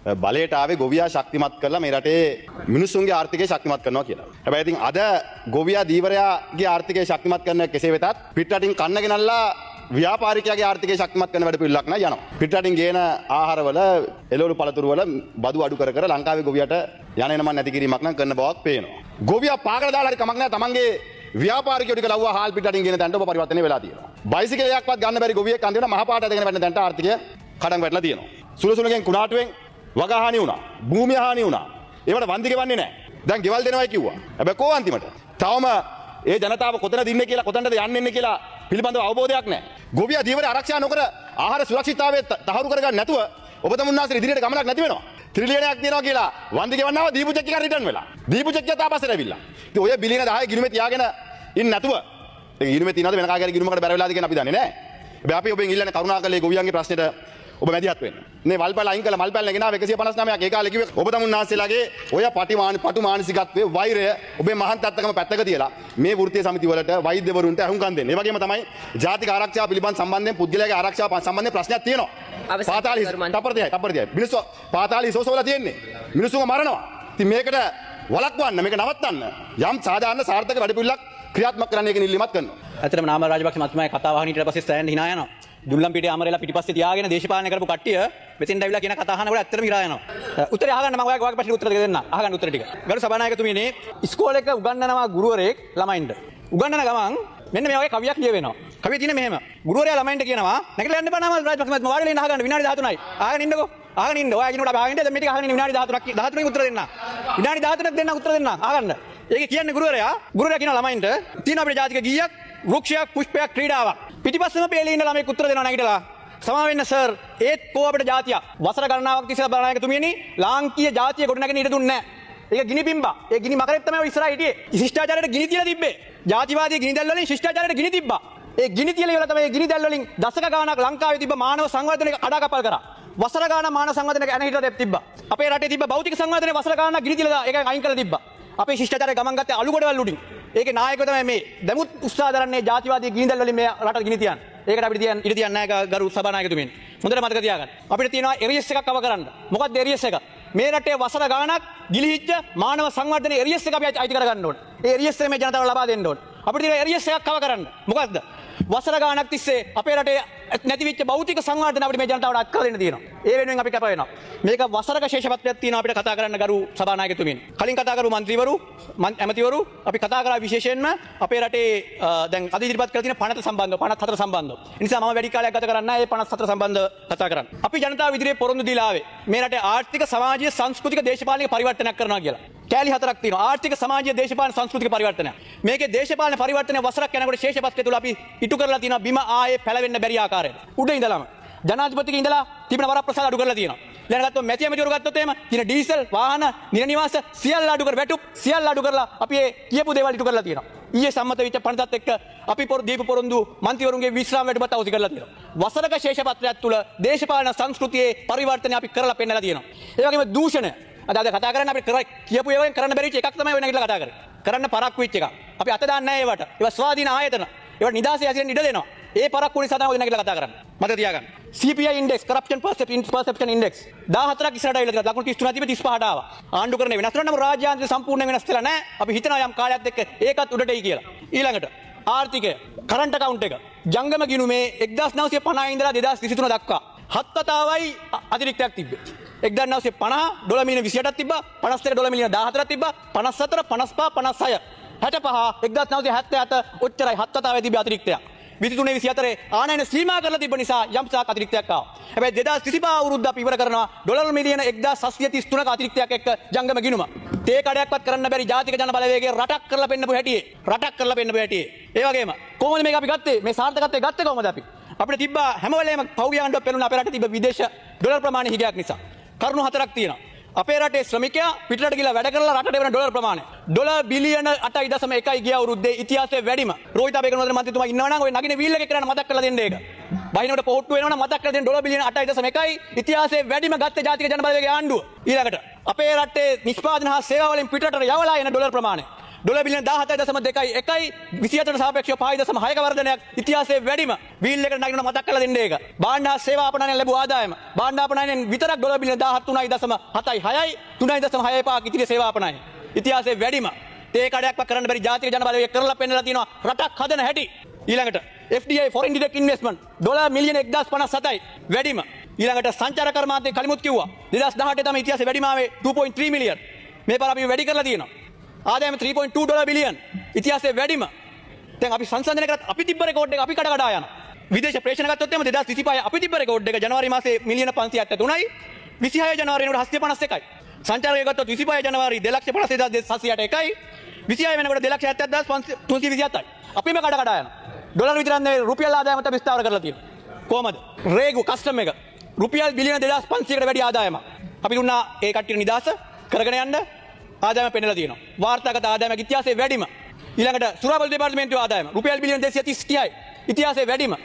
බලයට ආවේ ගොවියා ශක්තිමත් කරලා මේ රටේ මිනිස්සුන්ගේ ආර්ථිකය ශක්තිමත් කරනවා කියලා. හැබැයි ඉතින් අද ගොවියා දීවරයාගේ ආර්ථිකය ශක්තිමත් කරන කෙසේ වෙතත් පිටරටින් කන්න ගෙනල්ලා ව්‍යාපාරිකයාගේ ආර්ථිකය ශක්තිමත් කරන වැඩ පිළිලක් නෑ යනවා. පිටරටින් ගේන ආහාරවල එළවලු පළතුරු වල බදු අඩු කර කර ලංකාවේ ගොවියට යන එනමන් නැති කිරීමක් නම් කරන බවක් පේනවා. ගොවියා පාගල දාලා හරි කමක් නෑ තමන්ගේ ව්‍යාපාරිකයෝ ටික ලව්වා හාල් පිටරටින් ගෙන තැනට ඔබ පරිවර්තනය වෙලා තියෙනවා. බයිසිකලයක්වත් ගන්න බැරි ගොවියෙක් අන්තිමට මහ පාට ඇදගෙන වැටෙන තැනට ආර්ථිකය කඩන් වැටලා තියෙනවා. සුළුසුළුගෙන් කුණාටුවෙන් වගා හානි වුණා. භූමිය හානි වුණා. ඒවට වන්දි ගෙවන්නේ නැහැ. දැන් ගෙවල් දෙනවයි කිව්වා. හැබැයි කොහොම අන්තිමට? තවම ඒ ජනතාව කොතනද ඉන්නේ කියලා කොතනද යන්නේ කියලා පිළිබඳව අවබෝධයක් නැහැ. ගොවියා දීවර ආරක්ෂා නොකර ආහාර සුරක්ෂිතතාවය තහවුරු කරගන්න නැතුව ඔබ තමුන්නාසේ ඉදිරියට ගමනක් නැති වෙනවා. ත්‍රිලියනයක් දෙනවා කියලා වන්දි ගෙවන්නව දීපු චෙක් එක රිටර්න් වෙලා. දීපු චෙක් එක තාපස්සට ඇවිල්ලා. ඉතින් ඔය බිලියන 10 ගිණුමේ තියාගෙන ඉන්න නැතුව ඒ ගිණුමේ තියනවාද වෙන කාගේ ගිණුමකට බැර වෙලාද කියන අපි දන්නේ නැහැ. හැබැයි අපි ඔබෙන් ඉල්ලන්නේ කරුණාකරලා ගොවියන්ගේ ප්‍රශ්නෙට ඔබ මැදිහත් වෙන්න. මේ වල්පැල අයින් කළා මල්පැල ගෙනාව 159ක් ඒ කාලේ කිව්වේ ඔබ තමුන්නාසේලාගේ ඔය පටු මානසිකත්වයේ වෛරය ඔබේ මහාන් තත්ත්වකම පැත්තක තියලා මේ වෘත්තීය සමිති වලට වෛද්‍යවරුන්ට අහුම්කම් දෙන්න. ඒ වගේම තමයි ජාතික ආරක්ෂාව පිළිබඳ සම්බන්ධයෙන් පුද්ගලයාගේ ආරක්ෂාව සම්බන්ධයෙන් ප්‍රශ්නයක් තියෙනවා. පාතාලි තප්පරතියයි මිනිස්සු පාතාලි සෝසෝලා තියෙන්නේ. මිනිස්සුම මරනවා. ඉතින් මේකට වළක්වන්න මේක නවත්තන්න යම් සාධාරණ සාර්ථක වැඩපිළිවෙලක් ක්‍රියාත්මක කරන්න එක නිල්ලිමත් කරනවා. ඇත්තටම නාම රාජපක්ෂ මහත්මයා කතාව අහන ඊට පස්සේ සෑහෙන hina යනවා. ජුල්ලම්පිටියේ අමරේලා පිටිපස්සේ තියාගෙන දේශපාලනය කරපු කට්ටිය මෙතෙන් ඇවිල්ලා කියන කතා අහනකොට ඇත්තටම hina යනවා. උත්තරේ අහගන්න මම ඔයාගේ ප්‍රශ්නෙට උත්තර දෙන්න. අහගන්න උත්තර ටික. ගරු සභානායකතුමියනේ ඉස්කෝලේක උගන්වනවා ගුරුවරයෙක් ළමයින්ට. උගන්වන ගමන් මෙන්න මේ වගේ කවියක් ලියවෙනවා. කවිය තියෙන්නේ මෙහෙම. ගුරුවරයා ළමයින්ට කියනවා නැගිටලා යන්න එපා නාම රාජපක්ෂ මහත්මයා වාඩිලා ඉන්න අහගන්න විනාඩි 13යි. අහගෙන ඉන්නකෝ. අහගෙන ඉන්න. ඔයා කියනකොට අපි අහගෙන ඉන්න දැන් මේ ටික අහගෙන ඉන්න විනාඩි 13ක් උත්තර දෙන්න. විනාඩි 13ක් දෙන්න උත්තර දෙන්න. අහගන්න. ඒක කියන්නේ ගුරුවරයා කියනවා ළමයින්ට තියෙන අපේ ජාතික ගීයක් වෘක්ෂයක් පුෂ්පයක් ක්‍රීඩාවක්. පිටිපස්සම පෙළේ ඉන්න ළමයෙක් උත්තර දෙනවා නැගිටලා. සමා වෙන්න සර් ඒත් කෝ අපිට ජාතිය වසර ගණනාවක් තිස්සේ බලනායකතුමියනි ලාංකීය ජාතිය ගොඩනගෙන ඉඩ දුන්නේ නැහැ. ඒක ගිනි පිම්බා. ඒ ගිනි මකරෙත් තමයි ඔය ඉස්සරහා හිටියේ. ශිෂ්ටාචාරයට ගිනි තියලා තිබ්බේ. ජාතිවාදී ගිනි දැල් වලින් ශිෂ්ටාචාරයට ගිනි තිබ්බා. ඒ ගිනි තියලා ඉවර තමයි ගිනි දැල් වලින් දශක ගාණක් ලංකාවේ තිබ්බ මානව සංවර්ධනයක කඩාකප්පල් කරා. වසර ගාණක් මානව සංවර්ධනයක එන හිටලා තිබ්බා. අපේ රටේ තිබ්බ භෞතික සංවර්ධනයේ වසර ගාණක් ගිනි තියලා ඒක අයින් කරලා තිබ්බා. අපේ ශිෂ්ටාචාරය ගමන් ගත්තේ අලුගොඩවල් උඩින්. ඒකේ නායකයෝ තමයි මේ දැමුත් උත්සාහ දරන්නේ ජාතිවාදී ගිනි දැල් වලින් මේ රට ගිනි තියන්න. ඒකට අපිට ඉඩ තියන්නේ නැහැ ගරු සභානායකතුමියනි. හොඳට මතක තියාගන්න. අපිට තියෙනවා එරියස් එකක් කව කරන්න. මොකක්ද එරියස් එක? මේ රටේ වසර ගාණක් ගිලිහිච්ච මානව සංවර්ධනයේ එරියස් එක අපි අයිති කරගන්න ඕනේ. ඒ එරියස් එක මේ ජනතාවට ලබා දෙන්න ඕනේ. අපිට තියෙන එරියස් එකක් කව කරන්න. මොකක්ද? වසර ගාණක් තිස්සේ අපේ රටේ නැතිවෙච්ච භෞතික සංවර්ධන අපිට මේ ජනතාවට අත් කරලා දෙන්න තියෙනවා. ඒ වෙනුවෙන් අපි කැප වෙනවා. මේක වසරක ශේෂපත්‍රයක් තියෙනවා අපිට කතා කරන්න ගරු සභානායකතුමියනි. කලින් කතා කරපු മന്ത്രിවරු ඇමතිවරු අපි කතා කරා විශේෂයෙන්ම අපේ රටේ දැන් අද ඉදිරිපත් කරලා තියෙන පනත සම්බන්ධව 54 සම්බන්ධව. ඒ නිසා මම වැඩි කාලයක් ගත කරන්නේ නැහැ මේ 54 සම්බන්ධව කතා කරන්න. අපි ජනතාව ඉදිරියේ පොරොන්දු දීලා ආවේ මේ රටේ ආර්ථික සමාජීය සංස්කෘතික දේශපාලනික පරිවර්තනයක් කරනවා කියලා. කෑලි හතරක් තියෙනවා. ආර්ථික සමාජීය දේශපාලන සංස්කෘතික පරිවර්තනය. මේකේ දේශපාලන පරිවර්තනය වසරක් යනකොට ශේෂපත්‍රය තුල අපි ඉටු කරලා තියෙනවා බිම ආයේ පැලවෙන්න බැරි ආකාරයට. උඩ ඉඳලාම ජනාධිපතිගේ ඉඳලා තිබෙන වරප්‍රසාද අඩු කරලා තියෙනවා. ඊළඟ ගත්තොත් මැති ඇමතිවරු ගත්තොත් එහෙම තියෙන ඩීසල් වාහන නිල නිවාස සියල්ල අඩු කර වැටුප් සියල්ල අඩු කරලා අපි ඒ කියපු දේවල් ඉටු කරලා තියෙනවා. ඊයේ සම්මත වෙච්ච පනතත් එක්ක අපි දීපු පොරොන්දු මන්ත්‍රීවරුන්ගේ විශ්‍රාම වැඩපත් අවසි කරලා තියෙනවා. වසරක ශේෂපත්‍රයක් තුල දේශපාලන සංස්කෘතියේ පරිවර්තනය අපි කරලා පෙන්නලා තියෙනවා. ඒ වගේම දූෂණය අද කතා කරන්නේ අපි කියපු ඒවායින් කරන්න බැරි එකක් තමයි ඔය නැගිටලා කතා කරන්නේ. කරන්න පරක්කු වෙච්ච එක. අපි අත දාන්නේ නැහැ ඒවට. ඒවා ස්වාධීන ආයතන. ඒවට නිදාසේ ඇසිරෙන්න ඉඩ දෙනවා. ඒ පරක්කු නිසා තමයි ඔය නැගිටලා කතා කරන්නේ. මතක තියාගන්න. CPI index corruption perception index 14ක් ඉස්සරහට ආවිලා තියෙනවා. ලකුණු 33 තිබෙ 35ට ආවා. ආණ්ඩු කරන්නේ වෙනස් කරනම රාජ්‍යාන්තර සම්පූර්ණ වෙනස් වෙලා නැහැ. අපි හිතනවා යම් කාලයක් එක්ක ඒකත් උඩට එයි කියලා. ඊළඟට ආර්ථිකය කරන්ට් account එක ජංගම ගිණුමේ 1950 ඉඳලා 2023 දක්වා 7 වතාවයි අතිරික්තයක් තිබ්බේ. 1950 ඩොලර් මිලියන 28ක් තිබ්බා 52 ඩොලර් මිලියන 14ක් තිබ්බා 54 55 56 65 1977 ඔච්චරයි 7 වතාවේ තිබ්බ අතිරික්තයක් 23 24 ආනයන සීමා කරලා තිබ්බ නිසා යම් සාක් අතිරික්තයක් ආවා. හැබැයි 2035 අවුරුද්ද අපි ඉවර කරනවා ඩොලර් මිලියන 1733ක අතිරික්තයක් එක්ක ජංගම ගිණුම. තේ කඩයක්වත් කරන්න බැරි ජාතික ජන බලවේගයේ රටක් කරලා පෙන්නපු හැටියේ. ඒ වගේම කොහොමද මේක අපි ගත්තේ? මේ සාර්ථකත්වය ගත්තේ කොහොමද අපි? අපිට තිබ්බා හැම වෙලේම පෞද්ගලික ආණ්ඩුවක් පෙළුණ අපේ රටේ තිබ්බ විදේශ ඩොලර් ප්‍රමාණය හිගයක් නිසා. කරුණු හතරක් තියෙනවා. අපේ රටේ ශ්‍රමිකයා පිටරට ගිහලා වැඩ කරලා රටට එවන ඩොලර් ප්‍රමාණය ඩොලර් බිලියන 8.1 ගිය අවුරුද්දේ ඉතිහාසයේ වැඩිම. රෝහිත අබේකරන මන්ත්‍රීතුමා ඉන්නවා නම් ඔය නගින වීල් එකේ කරන්න මතක් කරලා දෙන්න ඒක. බහිනවට පොහොට්ටු වෙනවනම් මතක් කරලා දෙන්න ඩොලර් බිලියන 8.1 ඉතිහාසයේ වැඩිම ගත්ත ජාතික ජන බලවේගයේ ආණ්ඩුව. ඊළඟට අපේ රටේ නිෂ්පාදන හා සේවා වලින් පිටරට යවලා එන ඩොලර් ප්‍රමාණය ඩොලර් බිලියන 17.2යි 1යි 24ට සාපේක්ෂව 5.6ක වර්ධනයක් ඉතිහාසයේ වැඩිම වීල් එකට නගින්න මතක් කරලා දෙන්න ඒක. භාණ්ඩ හා සේවා අපනයනෙන් ලැබූ ආදායම භාණ්ඩ අපනයනෙන් විතරක් ඩොලර් බිලියන 13.76යි 3.65 ඉතිරි සේවා අපනයන. ඉතිහාසයේ වැඩිම තේ කඩයක්වත් කරන්න බැරි ජාතික ජනබලවේගය කරලා පෙන්නලා තියෙනවා රටක් හදන හැටි. ඊළඟට FDI foreign direct investment dollar මිලියන 1057යි වැඩිම. ඊළඟට සංචාරක කර්මාන්තය කලිමුත් කිව්වා 2018 තමයි ඉතිහාසයේ වැඩිම ආවේ 2.3 මිලියන්. මේ පාර අපි වැඩි කරලා තියෙනවා. ආදායම 3.2 ඩොලර් බිලියන් ඉතිහාසයේ වැඩිම. දැන් අපි සංසන්දනය කරත් අපි තිබ්බ රෙකෝඩ් එක අපි කඩ කඩ යනවා. විදේශ ප්‍රේෂණ ගත්තොත් එහම 2025 අපි තිබ්බ රෙකෝඩ් එක ජනවාරි මාසේ මිලියන 573යි 26 ජනවාරි වෙනකොට 751යි. සංචාරකය ගත්තොත් 25 ජනවාරි 2,56,708යි 26 වෙනකොට 2,77,327යි. අපිම කඩ කඩ යනවා. ඩොලර් විතරක් නෙවෙයි රුපියල් ආදායමත් අපි විස්තර කරලා තියෙනවා. කොහමද? රේගු කස්ටම් එක රුපියල් බිලියන 2500කට වැඩි ආදායමක්. අපි දුන්නා ඒ කට්ටියට නිදාස කරගෙන යන්න ආදායම පෙන්නලා තියෙනවා. වාර්තාගත ආදායමක් ඉතිහාසයේ වැඩිම. ඊළඟට සුරාබල් දෙපාර්තමේන්තුවේ ආදායම රුපියල් බිලියන 230යි ඉතිහාසයේ වැඩිම.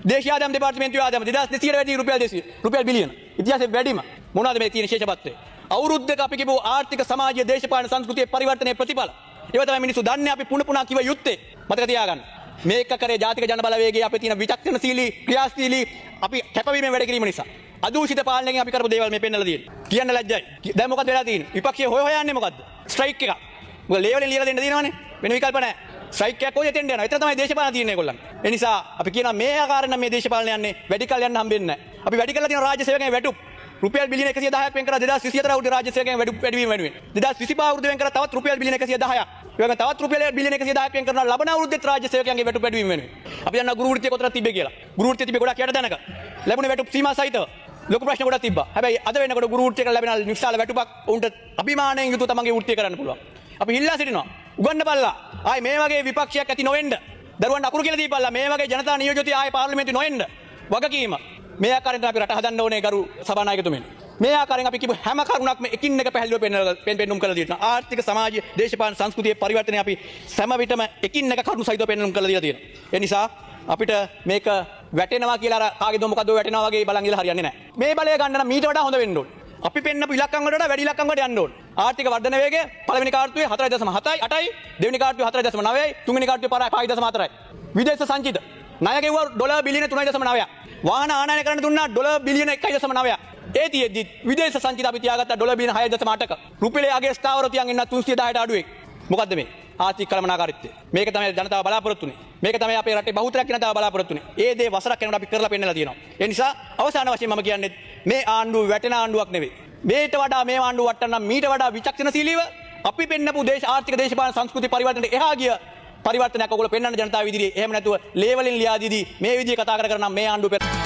දේශීය ආදායම දෙපාර්තමේන්තුවේ ආදායම 2200ට වැඩි රුපියල් 200 රුපියල් බිලියන ඉතිහාසයේ වැඩිම. මොනවද මේ තියෙන විශේෂත්වය? අවුරුද්දක අපි කියපු ආර්ථික සමාජීය දේශපාලන සංස්කෘතියේ පරිවර්තනයේ ප්‍රතිඵල. ඒව තමයි මිනිස්සු දන්නේ අපි පුන පුනා කිව යුත්තේ. මතක තියාගන්න. මේක කරේ ජාතික ජනබලවේගයේ අපේ තියෙන විචක්ෂණශීලී ක්‍රියාශීලී අපි කැපවීමෙන් වැඩ කිරීම නිසා. අදූෂිත පාලනයෙන් අපි කරපු දේවල් මේ පෙන්නලා තියෙන්නේ. කියන්න ලැජ්ජයි. දැන් මොකද වෙලා තියෙන්නේ? විපක්ෂය හොය යන්නේ මොකද්ද? ස්ට්‍රයික් එකක්. මොකද ලේවලෙන් ලියලා දෙන්න දිනවනේ. වෙන විකල්ප නැහැ. ස්ට්‍රයික් එකක් කොහෙද එන්න යනවා. එතන තමයි දේශපාලන තියෙන්නේ ඒගොල්ලන්. ඒ නිසා අපි කියනවා මේ ආකාරයෙන් නම් මේ දේශපාලන යන්නේ වැඩි කල් යන්න හම්බෙන්නේ නැහැ. අපි වැඩි කරලා තියෙන රාජ්‍ය සේවකයන් වැටුප් රුපියල් බිලියන 110ක් වෙන් කරලා 2024 අවුරුද්දේ රාජ්‍ය සේවකයන් වැඩිවීම වෙනුවෙන් 2025 අවුරුද්දේ වෙන් කරලා තවත් රුපියල් බිලියන 110ක්. ඒ වගේම තවත් රුපියල් බිලියන 110ක් වෙන් කරනවා ලබන අවුරුද්දේත් රාජ්‍ය සේවකයන්ගේ වැටුප් වැඩිවීම වෙනුවෙන්. අපි දන්නා ගුරු වෘත්තිය කොතරම් තිබ්බේ කියලා. ගුරු වෘත්තිය තිබ්බේ ගොඩක් යට දැනක. ලැබුණේ වැටුප් සීමා සහිතව. ලොකු ප්‍රශ්න ගොඩක් තිබ්බා. හැබැයි අද වෙනකොට ගුරු වෘත්තියකට ලැබෙන විශාල වැටුපක් උන්ට අභිමාණයෙන් යුතුව තමන්ගේ වෘත්තිය කරන්න පුළුවන්. අපි හිල්ලා සිටිනවා. උගන්නපල්ලා. ආයේ මේ වගේ විපක්ෂයක් ඇති නොවෙන්න. දරුවන්ට අකුරු කියලා දීපල්ලා. මේ වගේ ජනතා නියෝජිතය ආයේ පාර්ලිමේන්තුවේ නොෙන්න. වගකීම. මේ ආකාරයෙන් අපි රට හදන්න ඕනේ ගරු සභානායකතුමනි. මේ ආකාරයෙන් අපි කියපු හැම කරුණක්ම එකින් එක පැහැදිලිව පෙන්නුම් කරලා තියෙනවා. ආර්ථික සමාජීය දේශපාලන සංස්කෘතියේ පරිවර්තනය අපි සෑම විටම එකින් එක කරුණු සහිතව පෙන්නුම් කරලා දීලා තියෙනවා. ඒ නිසා අපිට මේක වැටෙනවා කියලා අර කාගේද මොකද වැටෙනවා වගේ බලන් ඉල හරියන්නේ නැහැ. මේ බලය ගන්න නම් මීට වඩා හොඳ වෙන්න ඕනේ. අපි පෙන්නපු ඉලක්කම් වලට වඩා වැඩි ඉලක්කම් වලට යන්න ඕනේ. ආර්ථික වර්ධන වේගය පළවෙනි කාර්තුවේ 4.7යි 8යි, දෙවෙනි කාර්තුවේ 4.9යි, තුන්වෙනි කාර්තුවේ පාරයි 5.4යි. විදේශ සංචිත ණය ගෙවුවා ඩොලර් බිලියන 3.9ක්. වාහන ආනයනය කරන්න දුන්නා ඩොලර් බිලියන 1.9ක්. ඒ තියෙද්දි විදේශ සංචිත අපි තියාගත්තා ඩොලර් බිලියන 6.8ක. රුපියලේ අගේ ස්ථාවර තියන් ඉන්න 310ට අඩුවෙක්. මොකද්ද මේ? ආර්ථික කළමනාකාරීත්වය. මේක තමයි ජනතාව බලාපොරොත්තු වෙන්නේ. මේක තමයි අපේ රටේ බහුතරයක් ජනතාව බලාපොරොත්තු වෙන්නේ. ඒ දේ වසරක් යනකොට අපි කරලා පෙන්නලා තියෙනවා. ඒ නිසා අවසාන වශයෙන් මම කියන්නේ මේ ආණ්ඩුව වැටෙන ආණ්ඩුවක් නෙවෙයි. මේට වඩා මේ ආණ්ඩුව වටන්න මීට වඩා විචක්ෂණශීලීව අපි පෙන්නපු ආර්ථික දේශපාලන සංස්කෘති පරිවර්තනයේ එහා ගිය පරිවර්තනයක් ඔයගොල්ලෝ පෙන්වන්න ජනතාව ඉදිරියේ. එහෙම නැතුව ලේවලින් ලියා දීදී මේ විදිහේ කතා කර කර නම් මේ ආණ්ඩුව